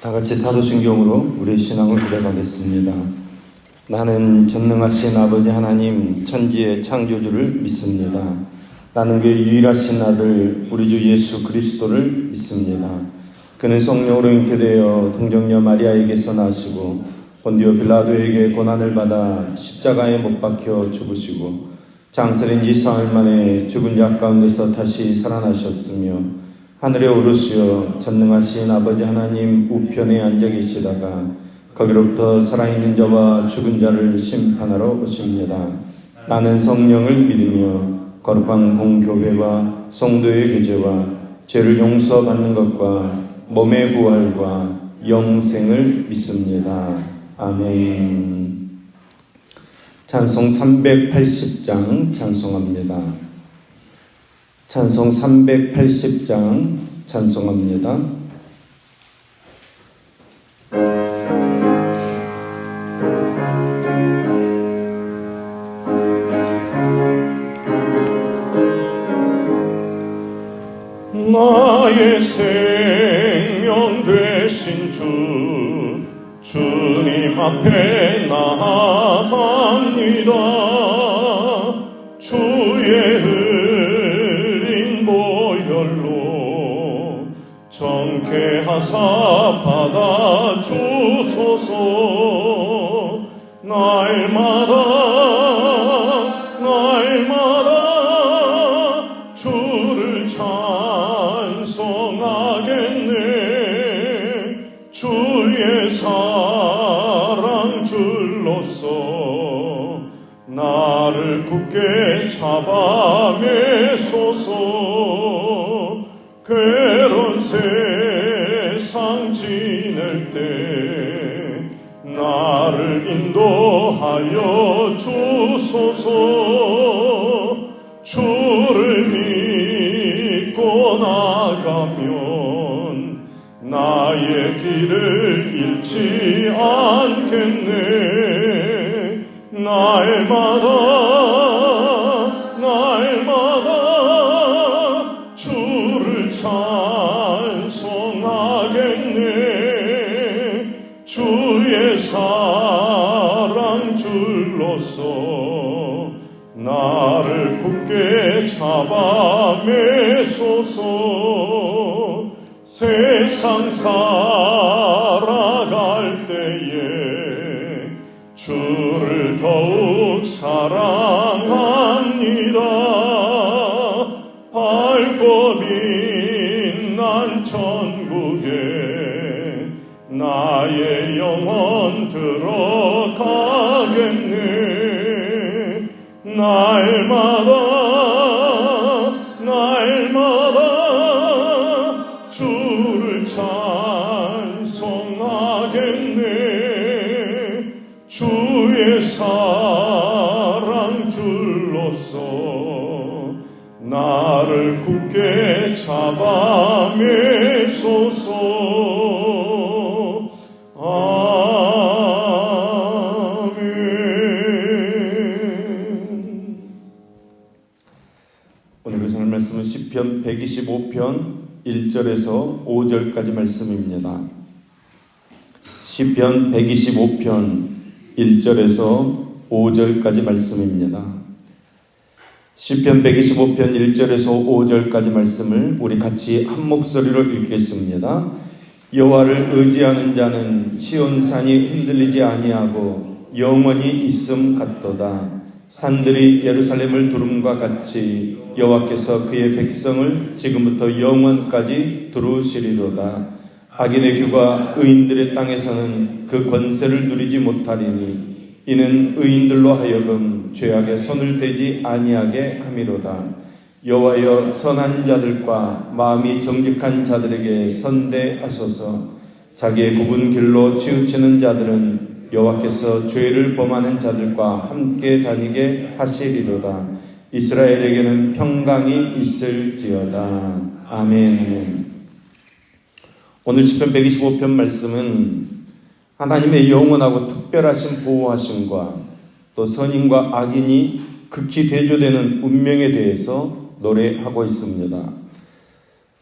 다 같이 사도신경으로 우리의 신앙을 고백하겠습니다. 나는 전능하신 아버지 하나님 천지의 창조주를 믿습니다. 나는 그의 유일하신 아들 우리 주 예수 그리스도를 믿습니다. 그는 성령으로 잉태되어 동정녀 마리아에게서 나시고 본디오 빌라도에게 고난을 받아 십자가에 못 박혀 죽으시고 장설인 지 사흘 만에 죽은 자 가운데서 다시 살아나셨으며 하늘에 오르시어 전능하신 아버지 하나님 우편에 앉아 계시다가 거기로부터 살아있는 자와 죽은 자를 심판하러 오십니다. 나는 성령을 믿으며 거룩한 공교회와 성도의 교제와 죄를 용서받는 것과 몸의 부활과 영생을 믿습니다. 아멘. 찬송 380장 찬송합니다. 찬송 380장 찬송합니다. 나의 생명 되신 주님 앞에 나아갑니다. 주의 흘린 보혈로 정케하사 받아주소서. 날마다 주를 찬송하겠네. 주의 사랑 줄로서 나를 굳게 잡아 매소서. 괴로운 세상 지낼 때 나를 인도하여 주소서. 주를 믿고 나가면 나의 길을 잃지 않겠네. 날마다 주를 찬송하겠네. 주의 사랑 줄로서 나를 굳게 잡아 매소서. 세상 살아갈 때에 주를 더욱 사랑합니다. 밝고 빛난 천국에 나의 영혼 들어가겠네. 날마다 주를 찬송하겠네. 주의 사랑 줄로서 나를 굳게 잡아 매소서. 아멘. 오늘 교사님 말씀은 시편 125편 1절에서 5절까지 말씀입니다. 시편 125편 1절에서 5절까지 말씀입니다. 시편 125편 1절에서 5절까지 말씀을 우리 같이 한 목소리로 읽겠습니다. 여호와를 의지하는 자는 시온산이 흔들리지 아니하고 영원히 있음 같도다. 산들이 예루살렘을 두름과 같이 여호와께서 그의 백성을 지금부터 영원까지 두루시리로다. 악인의 규가 의인들의 땅에서는 그 권세를 누리지 못하리니 이는 의인들로 하여금 죄악에 손을 대지 아니하게 함이로다. 여호와여 선한 자들과 마음이 정직한 자들에게 선대하소서. 자기의 굽은 길로 치우치는 자들은 여호와께서 죄를 범하는 자들과 함께 다니게 하시리로다. 이스라엘에게는 평강이 있을지어다. 아멘. 오늘 시편 125편 말씀은 하나님의 영원하고 특별하신 보호하심과 또 선인과 악인이 극히 대조되는 운명에 대해서 노래하고 있습니다.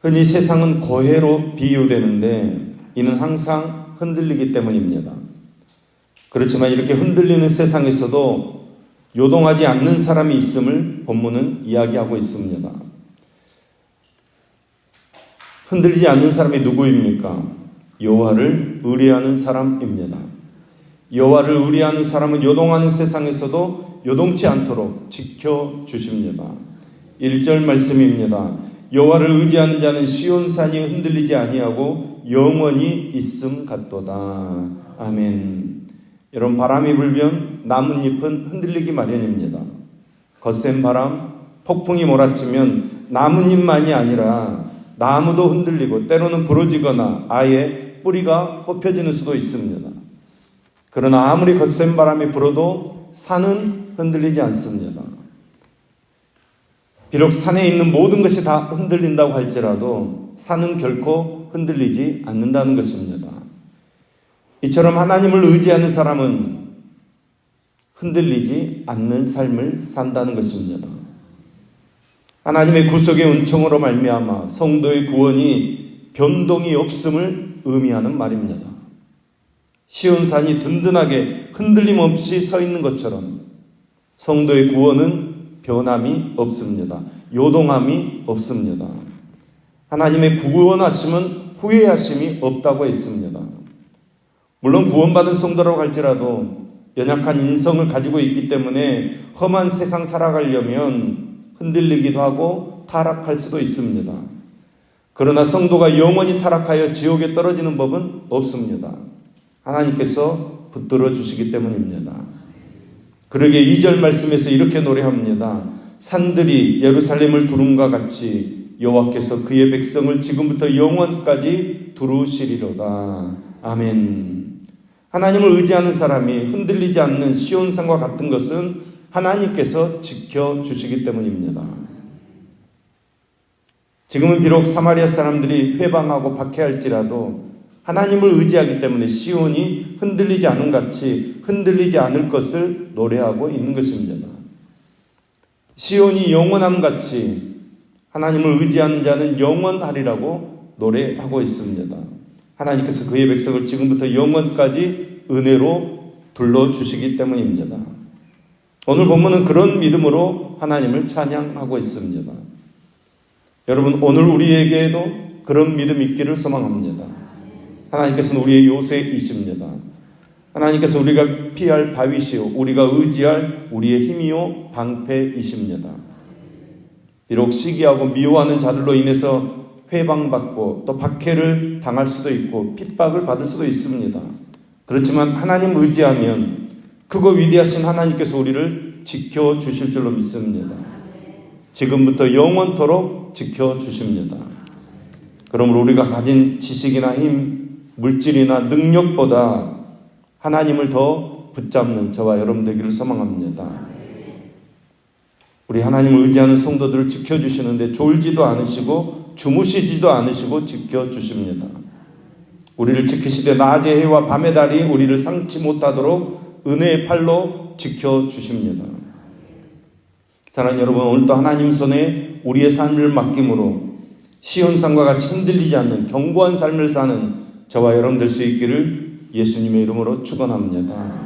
흔히 세상은 고해로 비유되는데 이는 항상 흔들리기 때문입니다. 그렇지만 이렇게 흔들리는 세상에서도 요동하지 않는 사람이 있음을 본문은 이야기하고 있습니다. 흔들리지 않는 사람이 누구입니까? 여호와를 의뢰하는 사람입니다. 여호와를 의뢰하는 사람은 요동하는 세상에서도 요동치 않도록 지켜주십니다. 1절 말씀입니다. 여호와를 의지하는 자는 시온산이 흔들리지 아니하고 영원히 있음 같도다. 아멘. 여러분, 바람이 불면 나뭇잎은 흔들리기 마련입니다. 거센 바람, 폭풍이 몰아치면 나뭇잎만이 아니라 나무도 흔들리고 때로는 부러지거나 아예 뿌리가 뽑혀지는 수도 있습니다. 그러나 아무리 거센 바람이 불어도 산은 흔들리지 않습니다. 비록 산에 있는 모든 것이 다 흔들린다고 할지라도 산은 결코 흔들리지 않는다는 것입니다. 이처럼 하나님을 의지하는 사람은 흔들리지 않는 삶을 산다는 것입니다. 하나님의 구속의 은총으로 말미암아 성도의 구원이 변동이 없음을 의미하는 말입니다. 시온산이 든든하게 흔들림 없이 서 있는 것처럼 성도의 구원은 변함이 없습니다. 요동함이 없습니다. 하나님의 구원하심은 후회하심이 없다고 했습니다. 물론 구원받은 성도라고 할지라도 연약한 인성을 가지고 있기 때문에 험한 세상 살아가려면 흔들리기도 하고 타락할 수도 있습니다. 그러나 성도가 영원히 타락하여 지옥에 떨어지는 법은 없습니다. 하나님께서 붙들어 주시기 때문입니다. 그러게 2절 말씀에서 이렇게 노래합니다. 산들이 예루살렘을 두름과 같이 여호와께서 그의 백성을 지금부터 영원까지 두루시리로다. 아멘. 하나님을 의지하는 사람이 흔들리지 않는 시온산과 같은 것은 하나님께서 지켜주시기 때문입니다. 지금은 비록 사마리아 사람들이 회방하고 박해할지라도 하나님을 의지하기 때문에 시온이 흔들리지 않은 같이 흔들리지 않을 것을 노래하고 있는 것입니다. 시온이 영원함 같이 하나님을 의지하는 자는 영원하리라고 노래하고 있습니다. 하나님께서 그의 백성을 지금부터 영원까지 은혜로 둘러주시기 때문입니다. 오늘 본문은 그런 믿음으로 하나님을 찬양하고 있습니다. 여러분, 오늘 우리에게도 그런 믿음이 있기를 소망합니다. 하나님께서는 우리의 요새이십니다. 하나님께서 우리가 피할 바위시오, 우리가 의지할 우리의 힘이요 방패이십니다. 비록 시기하고 미워하는 자들로 인해서 회방받고 또 박해를 당할 수도 있고 핍박을 받을 수도 있습니다. 그렇지만 하나님 의지하면 크고 위대하신 하나님께서 우리를 지켜주실 줄로 믿습니다. 지금부터 영원토록 지켜주십니다. 그러므로 우리가 가진 지식이나 힘, 물질이나 능력보다 하나님을 더 붙잡는 저와 여러분 되기를 소망합니다. 우리 하나님을 의지하는 성도들을 지켜주시는데 졸지도 않으시고 주무시지도 않으시고 지켜주십니다. 우리를 지키시되 낮의 해와 밤의 달이 우리를 상치 못하도록 은혜의 팔로 지켜주십니다. 사랑하는 여러분, 오늘도 하나님 손에 우리의 삶을 맡김으로 시온산과 같이 흔들리지 않는 견고한 삶을 사는 저와 여러분 될 수 있기를 예수님의 이름으로 축원합니다.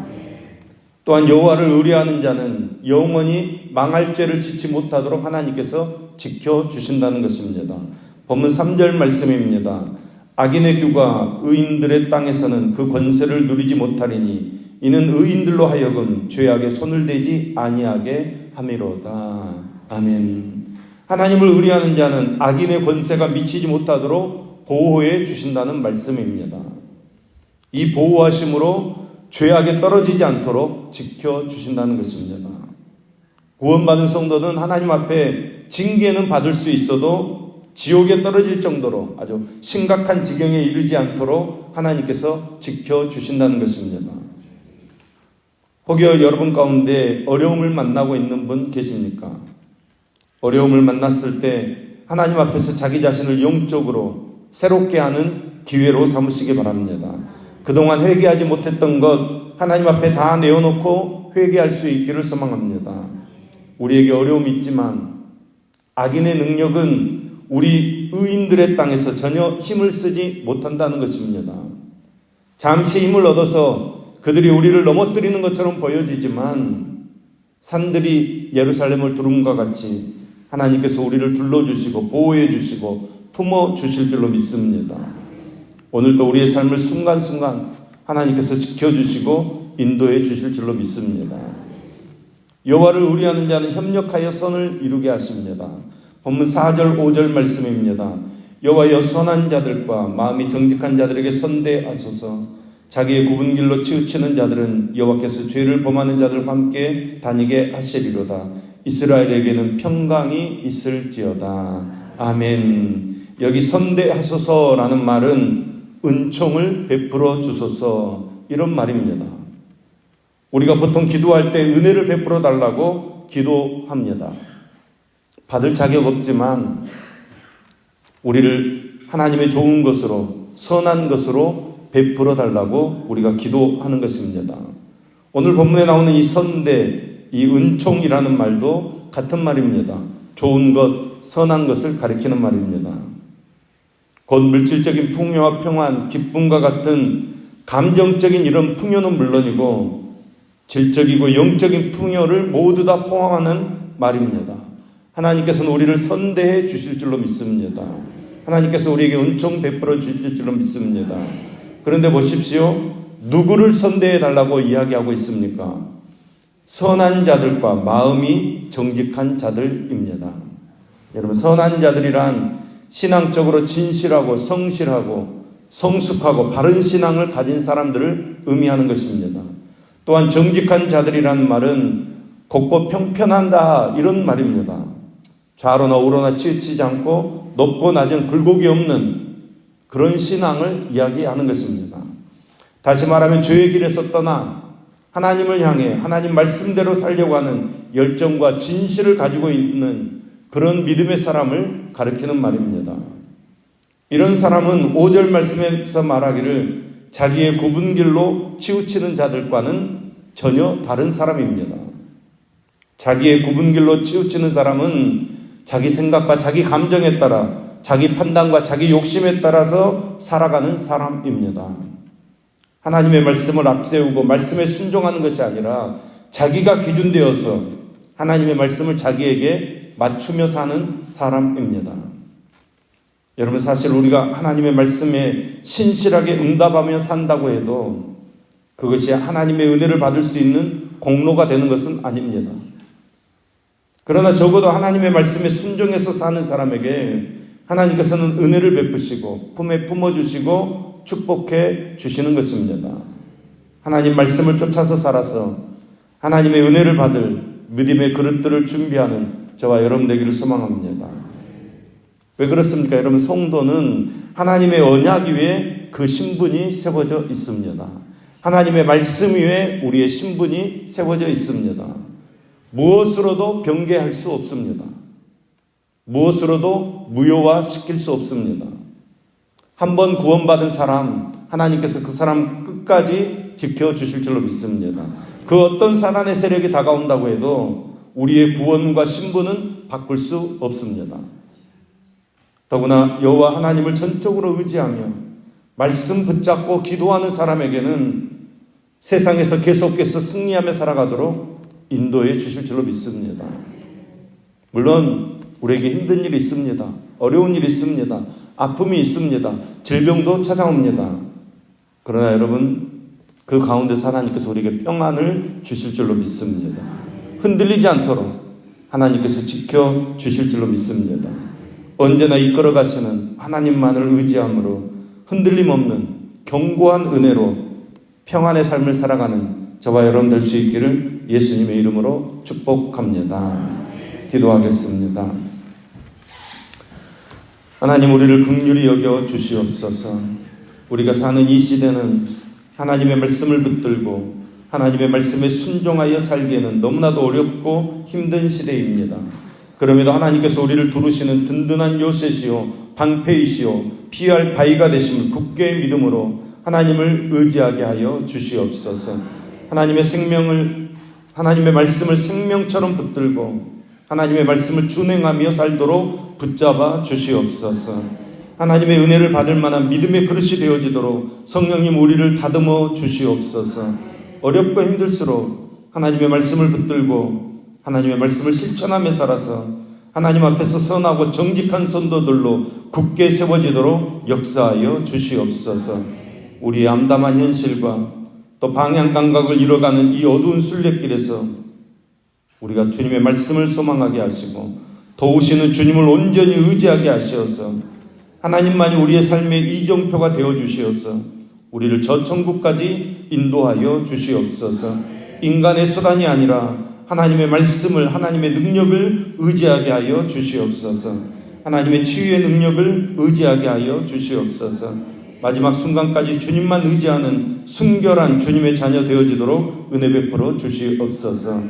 또한 여호와를 의뢰하는 자는 영원히 망할 죄를 짓지 못하도록 하나님께서 지켜주신다는 것입니다. 본문 3절 말씀입니다. 악인의 규가 의인들의 땅에서는 그 권세를 누리지 못하리니 이는 의인들로 하여금 죄악에 손을 대지 아니하게 함이로다. 아멘. 하나님을 의뢰하는 자는 악인의 권세가 미치지 못하도록 보호해 주신다는 말씀입니다. 이 보호하심으로 죄악에 떨어지지 않도록 지켜주신다는 것입니다. 구원받은 성도는 하나님 앞에 징계는 받을 수 있어도 지옥에 떨어질 정도로 아주 심각한 지경에 이르지 않도록 하나님께서 지켜주신다는 것입니다. 혹여 여러분 가운데 어려움을 만나고 있는 분 계십니까? 어려움을 만났을 때 하나님 앞에서 자기 자신을 영적으로 새롭게 하는 기회로 삼으시기 바랍니다. 그동안 회개하지 못했던 것 하나님 앞에 다 내어놓고 회개할 수 있기를 소망합니다. 우리에게 어려움이 있지만 악인의 능력은 우리 의인들의 땅에서 전혀 힘을 쓰지 못한다는 것입니다. 잠시 힘을 얻어서 그들이 우리를 넘어뜨리는 것처럼 보여지지만 산들이 예루살렘을 두름과 같이 하나님께서 우리를 둘러주시고 보호해 주시고 품어주실 줄로 믿습니다. 오늘도 우리의 삶을 순간순간 하나님께서 지켜주시고 인도해 주실 줄로 믿습니다. 여호와를 의뢰하는 자는 협력하여 선을 이루게 하십니다. 본문 4절 5절 말씀입니다. 여호와여 선한 자들과 마음이 정직한 자들에게 선대하소서. 자기의 굽은 길로 치우치는 자들은 여호와께서 죄를 범하는 자들과 함께 다니게 하시리로다. 이스라엘에게는 평강이 있을지어다. 아멘. 여기 선대하소서라는 말은 은총을 베풀어 주소서 이런 말입니다. 우리가 보통 기도할 때 은혜를 베풀어 달라고 기도합니다. 받을 자격 없지만 우리를 하나님의 좋은 것으로 선한 것으로 베풀어 달라고 우리가 기도하는 것입니다. 오늘 본문에 나오는 이 선대, 이 은총이라는 말도 같은 말입니다. 좋은 것, 선한 것을 가리키는 말입니다. 곧 물질적인 풍요와 평안, 기쁨과 같은 감정적인 이런 풍요는 물론이고 질적이고 영적인 풍요를 모두 다 포함하는 말입니다. 하나님께서는 우리를 선대해 주실 줄로 믿습니다. 하나님께서 우리에게 은총 베풀어 주실 줄로 믿습니다. 그런데 보십시오. 누구를 선대해 달라고 이야기하고 있습니까? 선한 자들과 마음이 정직한 자들입니다. 여러분, 선한 자들이란 신앙적으로 진실하고 성실하고 성숙하고 바른 신앙을 가진 사람들을 의미하는 것입니다. 또한 정직한 자들이라는 말은 곱고 평편한다 이런 말입니다. 좌로나 우로나 치우치지 않고 높고 낮은 굴곡이 없는 그런 신앙을 이야기하는 것입니다. 다시 말하면 죄의 길에서 떠나 하나님을 향해 하나님 말씀대로 살려고 하는 열정과 진실을 가지고 있는 그런 믿음의 사람을 가리키는 말입니다. 이런 사람은 5절 말씀에서 말하기를 자기의 굽은 길로 치우치는 자들과는 전혀 다른 사람입니다. 자기의 굽은 길로 치우치는 사람은 자기 생각과 자기 감정에 따라 자기 판단과 자기 욕심에 따라서 살아가는 사람입니다. 하나님의 말씀을 앞세우고 말씀에 순종하는 것이 아니라 자기가 기준되어서 하나님의 말씀을 자기에게 맞추며 사는 사람입니다. 여러분, 사실 우리가 하나님의 말씀에 신실하게 응답하며 산다고 해도 그것이 하나님의 은혜를 받을 수 있는 공로가 되는 것은 아닙니다. 그러나 적어도 하나님의 말씀에 순종해서 사는 사람에게 하나님께서는 은혜를 베푸시고 품에 품어주시고 축복해 주시는 것입니다. 하나님 말씀을 쫓아서 살아서 하나님의 은혜를 받을 믿음의 그릇들을 준비하는 저와 여러분 되기를 소망합니다. 왜 그렇습니까? 여러분, 성도는 하나님의 언약 위에 그 신분이 세워져 있습니다. 하나님의 말씀 위에 우리의 신분이 세워져 있습니다. 무엇으로도 경계할 수 없습니다. 무엇으로도 무효화시킬 수 없습니다. 한번 구원받은 사람, 하나님께서 그 사람 끝까지 지켜주실 줄로 믿습니다. 그 어떤 사단의 세력이 다가온다고 해도 우리의 구원과 신분은 바꿀 수 없습니다. 더구나 여호와 하나님을 전적으로 의지하며 말씀 붙잡고 기도하는 사람에게는 세상에서 계속해서 승리하며 살아가도록 인도해 주실 줄로 믿습니다. 물론 우리에게 힘든 일이 있습니다. 어려운 일이 있습니다. 아픔이 있습니다. 질병도 찾아옵니다. 그러나 여러분, 그 가운데서 하나님께서 우리에게 평안을 주실 줄로 믿습니다. 흔들리지 않도록 하나님께서 지켜주실 줄로 믿습니다. 언제나 이끌어 가시는 하나님만을 의지함으로 흔들림 없는 견고한 은혜로 평안의 삶을 살아가는 저와 여러분 될 수 있기를 예수님의 이름으로 축복합니다. 기도하겠습니다. 하나님, 우리를 긍휼히 여겨 주시옵소서. 우리가 사는 이 시대는 하나님의 말씀을 붙들고 하나님의 말씀에 순종하여 살기에는 너무나도 어렵고 힘든 시대입니다. 그럼에도 하나님께서 우리를 두르시는 든든한 요새시요 방패이시요 피할 바위가 되심을 굳게 믿음으로 하나님을 의지하게 하여 주시옵소서. 하나님의 말씀을 생명처럼 붙들고 하나님의 말씀을 준행하며 살도록 붙잡아 주시옵소서. 하나님의 은혜를 받을 만한 믿음의 그릇이 되어지도록 성령님 우리를 다듬어 주시옵소서. 어렵고 힘들수록 하나님의 말씀을 붙들고 하나님의 말씀을 실천하며 살아서 하나님 앞에서 선하고 정직한 선도들로 굳게 세워지도록 역사하여 주시옵소서. 우리의 암담한 현실과 또 방향 감각을 잃어가는 이 어두운 순례길에서 우리가 주님의 말씀을 소망하게 하시고 도우시는 주님을 온전히 의지하게 하시어서 하나님만이 우리의 삶의 이정표가 되어 주시어서 우리를 저 천국까지 인도하여 주시옵소서. 인간의 수단이 아니라 하나님의 말씀을, 하나님의 능력을 의지하게 하여 주시옵소서. 하나님의 치유의 능력을 의지하게 하여 주시옵소서. 마지막 순간까지 주님만 의지하는 순결한 주님의 자녀 되어지도록 은혜 베풀어 주시옵소서.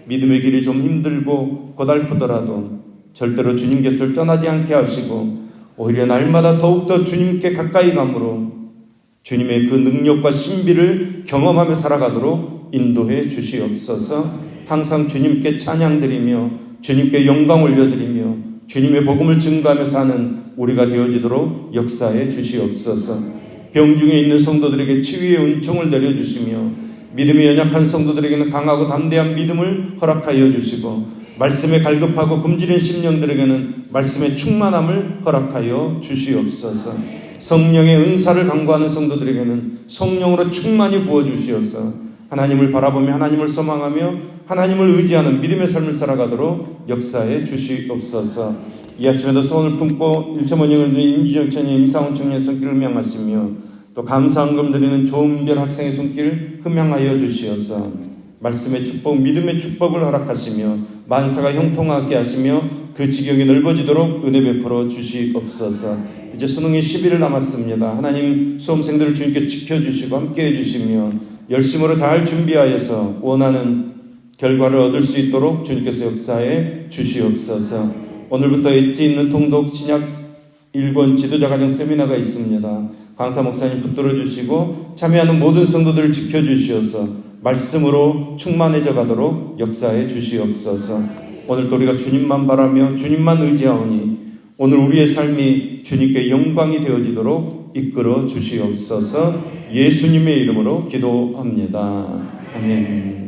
믿음의 길이 좀 힘들고 고달프더라도 절대로 주님 곁을 떠나지 않게 하시고 오히려 날마다 더욱더 주님께 가까이 감으로 주님의 그 능력과 신비를 경험하며 살아가도록 인도해 주시옵소서. 항상 주님께 찬양드리며 주님께 영광 올려드리며 주님의 복음을 증거하며 사는 우리가 되어지도록 역사해 주시옵소서. 병중에 있는 성도들에게 치유의 은총을 내려주시며 믿음이 연약한 성도들에게는 강하고 담대한 믿음을 허락하여 주시고 말씀에 갈급하고 굶주린 심령들에게는 말씀의 충만함을 허락하여 주시옵소서. 성령의 은사를 간구하는 성도들에게는 성령으로 충만히 부어주시옵소서. 하나님을 바라보며 하나님을 소망하며 하나님을 의지하는 믿음의 삶을 살아가도록 역사해 주시옵소서. 이 아침에도 소원을 품고 일체모닝을 누린 임지영 청년, 이상훈 청년의 손길을 흠양하시며 또 감사한금 드리는 조은별 학생의 손길을 흠양하여 주시옵소서. 말씀의 축복, 믿음의 축복을 허락하시며 만사가 형통하게 하시며 그 지경이 넓어지도록 은혜 베풀어 주시옵소서. 이제 수능이 10일 남았습니다. 하나님 수험생들을 주님께 지켜주시고 함께해 주시며 열심으로 잘 준비하여서 원하는 결과를 얻을 수 있도록 주님께서 역사해 주시옵소서. 오늘부터 엣지 있는 통독 신약 1권 지도자과정 세미나가 있습니다. 강사 목사님 붙들어 주시고 참여하는 모든 성도들을 지켜주시어서 말씀으로 충만해져 가도록 역사해 주시옵소서. 오늘도 우리가 주님만 바라며 주님만 의지하오니 오늘 우리의 삶이 주님께 영광이 되어지도록 이끌어 주시옵소서. 예수님의 이름으로 기도합니다. 아멘.